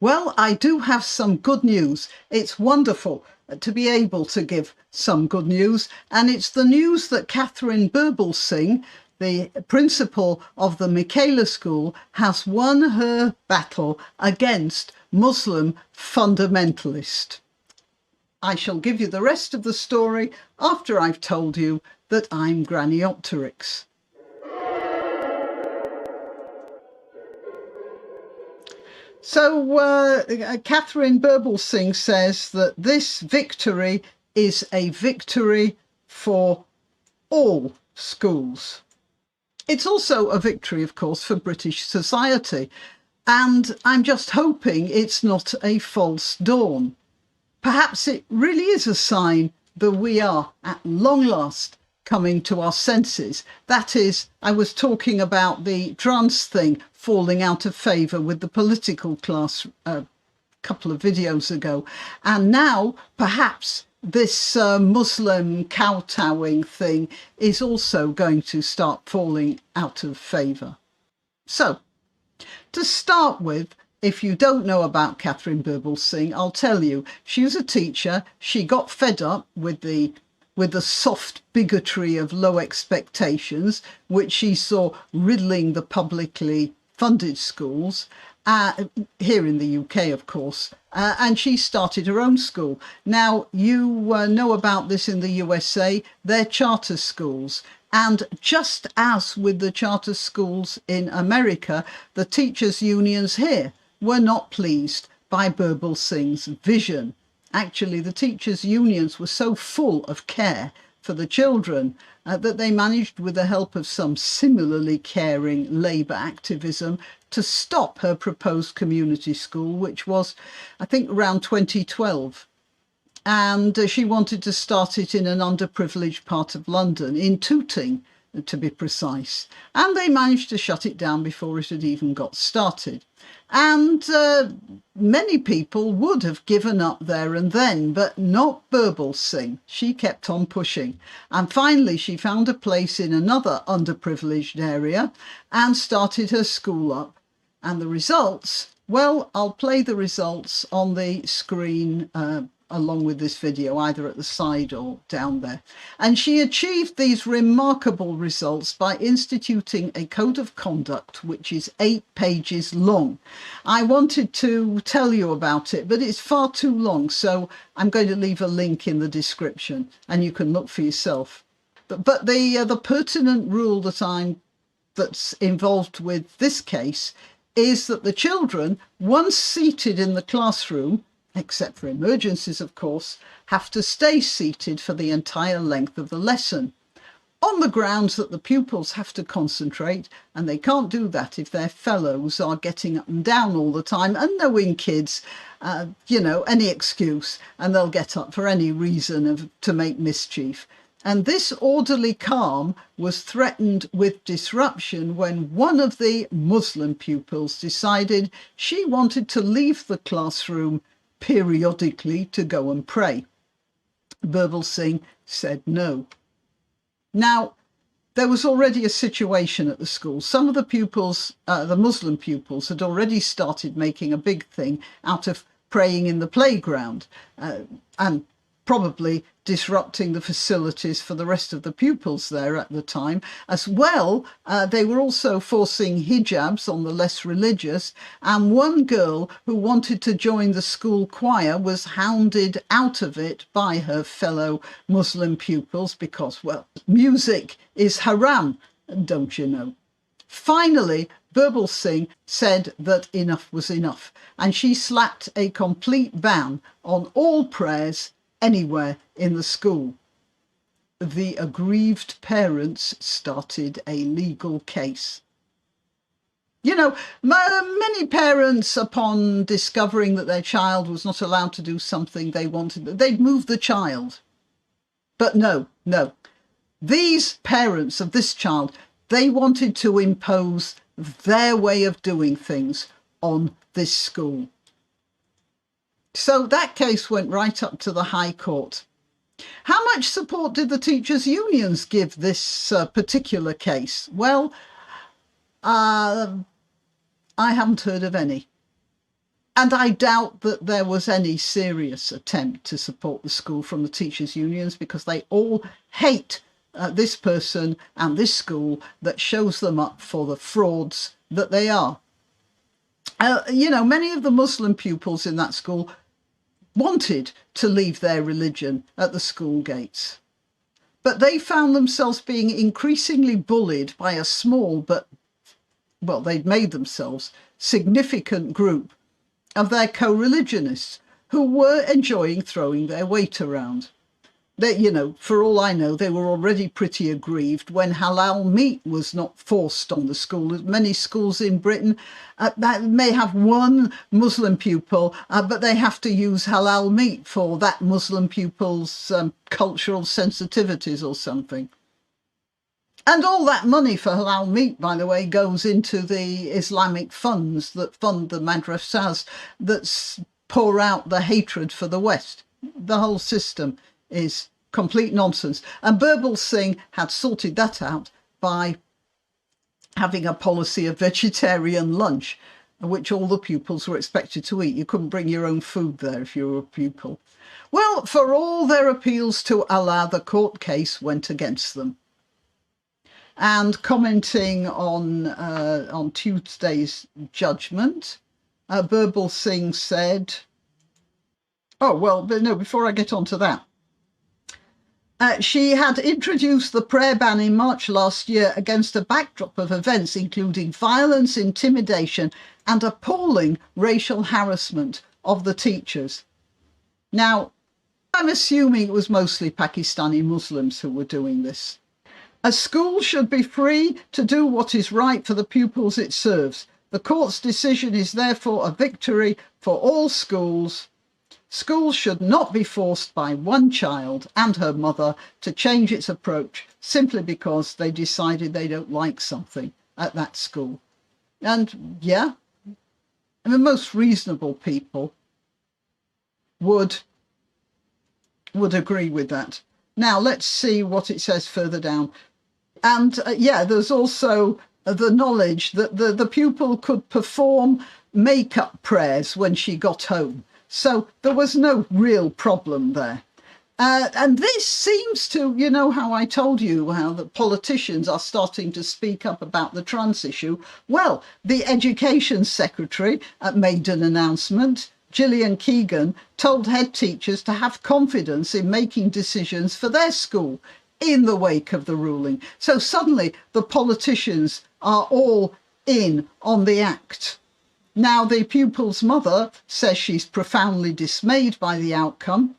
Well, I do have some good news. It's wonderful to be able to give some good news, and it's the news that Catherine Birbalsingh, the principal of the Michaela school, has won her battle against Muslim fundamentalists. I shall give you the rest of the story after I've told you that I'm Graniopteryx. So Catherine Birbalsingh says that this victory is a victory for all schools. It's also a victory, of course, for British society. And I'm just hoping it's not a false dawn. Perhaps it really is a sign that we are, at long last, coming to our senses. That is, I was talking about the trans thing falling out of favour with the political class a couple of videos ago. And now, perhaps, this Muslim kowtowing thing is also going to start falling out of favour. So, to start with, if you don't know about Catherine Birbalsingh, I'll tell you, she was a teacher. She got fed up with the soft bigotry of low expectations, which she saw riddling the publicly funded schools, here in the UK, of course, and she started her own school. Now, you know about this in the USA, they're charter schools. And just as with the charter schools in America, the teachers' unions here were not pleased by Birbalsingh's vision. Actually, the teachers' unions were so full of care for the children that they managed, with the help of some similarly caring Labour activism, to stop her proposed community school, which was, I think, around 2012. And she wanted to start it in an underprivileged part of London, in Tooting, to be precise. And they managed to shut it down before it had even got started. And many people would have given up there and then, but not Birbalsingh. She kept on pushing. And finally, she found a place in another underprivileged area and started her school up. And the results, well, I'll play the results on the screen along with this video, either at the side or down there. And she achieved these remarkable results by instituting a code of conduct, which is 8 pages long. I wanted to tell you about it, but it's far too long, so I'm going to leave a link in the description and you can look for yourself. But the pertinent rule that's involved with this case is that the children, once seated in the classroom, except for emergencies, of course, have to stay seated for the entire length of the lesson, on the grounds that the pupils have to concentrate, and they can't do that if their fellows are getting up and down all the time, and knowing kids, any excuse, and they'll get up for any reason to make mischief. And this orderly calm was threatened with disruption when one of the Muslim pupils decided she wanted to leave the classroom periodically to go and pray. Birbalsingh said no. Now, there was already a situation at the school. Some of the pupils, the Muslim pupils, had already started making a big thing out of praying in the playground and probably disrupting the facilities for the rest of the pupils there at the time. As well, they were also forcing hijabs on the less religious, and one girl who wanted to join the school choir was hounded out of it by her fellow Muslim pupils because, well, music is haram, don't you know? Finally, Birbalsingh said that enough was enough, and she slapped a complete ban on all prayers anywhere in the school. The aggrieved parents started a legal case. You know, many parents, upon discovering that their child was not allowed to do something they wanted, they'd move the child. But no. These parents of this child, they wanted to impose their way of doing things on this school. So that case went right up to the High Court. How much support did the teachers' unions give this particular case? Well, I haven't heard of any. And I doubt that there was any serious attempt to support the school from the teachers' unions, because they all hate this person and this school that shows them up for the frauds that they are. You know, many of the Muslim pupils in that school wanted to leave their religion at the school gates, but they found themselves being increasingly bullied by a small but, well, they'd made themselves significant group of their co-religionists who were enjoying throwing their weight around. They, you know, for all I know, they were already pretty aggrieved when halal meat was not forced on the school. Many schools in Britain that may have one Muslim pupil, but they have to use halal meat for that Muslim pupil's cultural sensitivities or something. And all that money for halal meat, by the way, goes into the Islamic funds that fund the madrasas that pour out the hatred for the West. The whole system is complete nonsense. And Birbalsingh had sorted that out by having a policy of vegetarian lunch, which all the pupils were expected to eat. You couldn't bring your own food there if you were a pupil. Well, for all their appeals to Allah, the court case went against them. And commenting on Tuesday's judgment, Birbalsingh said, oh, well, but no, before I get on to that, she had introduced the prayer ban in March last year against a backdrop of events including violence, intimidation, and appalling racial harassment of the teachers. Now, I'm assuming it was mostly Pakistani Muslims who were doing this. A school should be free to do what is right for the pupils it serves. The court's decision is therefore a victory for all schools. Schools should not be forced by one child and her mother to change its approach simply because they decided they don't like something at that school. And yeah, and the most reasonable people would agree with that. Now, let's see what it says further down. And yeah, there's also the knowledge that the pupil could perform make-up prayers when she got home. So there was no real problem there. And this seems to, you know how I told you how the politicians are starting to speak up about the trans issue? Well, the Education Secretary made an announcement. Gillian Keegan told head teachers to have confidence in making decisions for their school in the wake of the ruling. So suddenly the politicians are all in on the act. Now, the pupil's mother says she's profoundly dismayed by the outcome.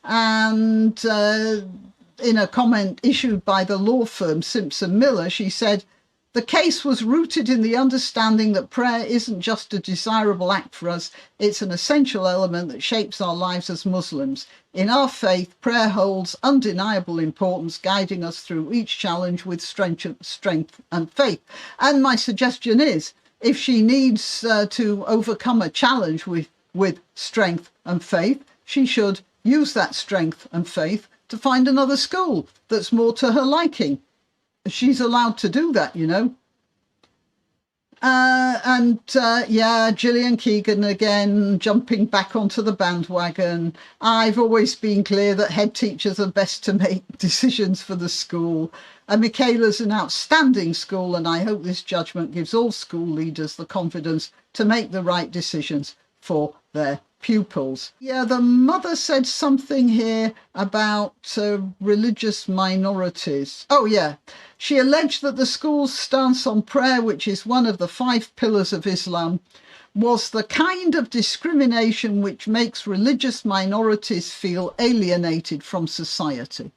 And in a comment issued by the law firm Simpson Miller, she said, "The case was rooted in the understanding that prayer isn't just a desirable act for us, it's an essential element that shapes our lives as Muslims. In our faith, prayer holds undeniable importance, guiding us through each challenge with strength and faith." And my suggestion is, if she needs to overcome a challenge with strength and faith, she should use that strength and faith to find another school that's more to her liking. She's allowed to do that, you know. Yeah, Gillian Keegan again, jumping back onto the bandwagon. I've always been clear that head teachers are best to make decisions for the school. And Michaela's an outstanding school, and I hope this judgment gives all school leaders the confidence to make the right decisions for their pupils. Yeah, the mother said something here about religious minorities. Oh, yeah. She alleged that the school's stance on prayer, which is one of the 5 pillars of Islam, was the kind of discrimination which makes religious minorities feel alienated from society.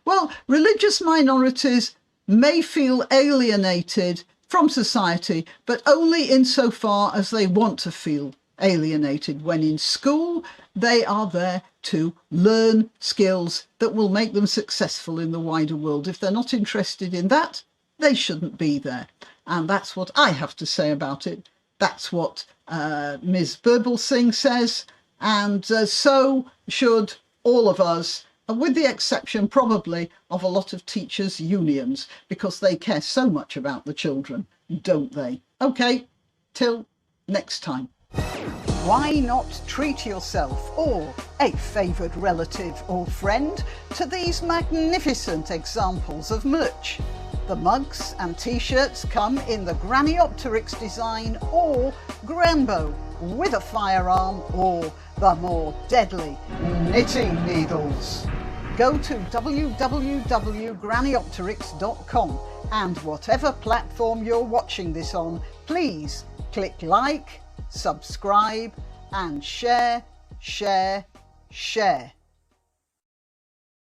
Well, religious minorities may feel alienated from society, but only insofar as they want to feel alienated. When in school, they are there to learn skills that will make them successful in the wider world. If they're not interested in that, they shouldn't be there. And that's what I have to say about it. That's what Ms. Birbalsingh says. And so should all of us, with the exception probably of a lot of teachers' unions, because they care so much about the children, don't they? Okay, till next time. Why not treat yourself or a favoured relative or friend to these magnificent examples of merch? The mugs and t-shirts come in the Graniopteryx design or Grambo with a firearm or the more deadly knitting needles. Go to www.graniopteryx.com and whatever platform you're watching this on, please click like, subscribe and share, share, share.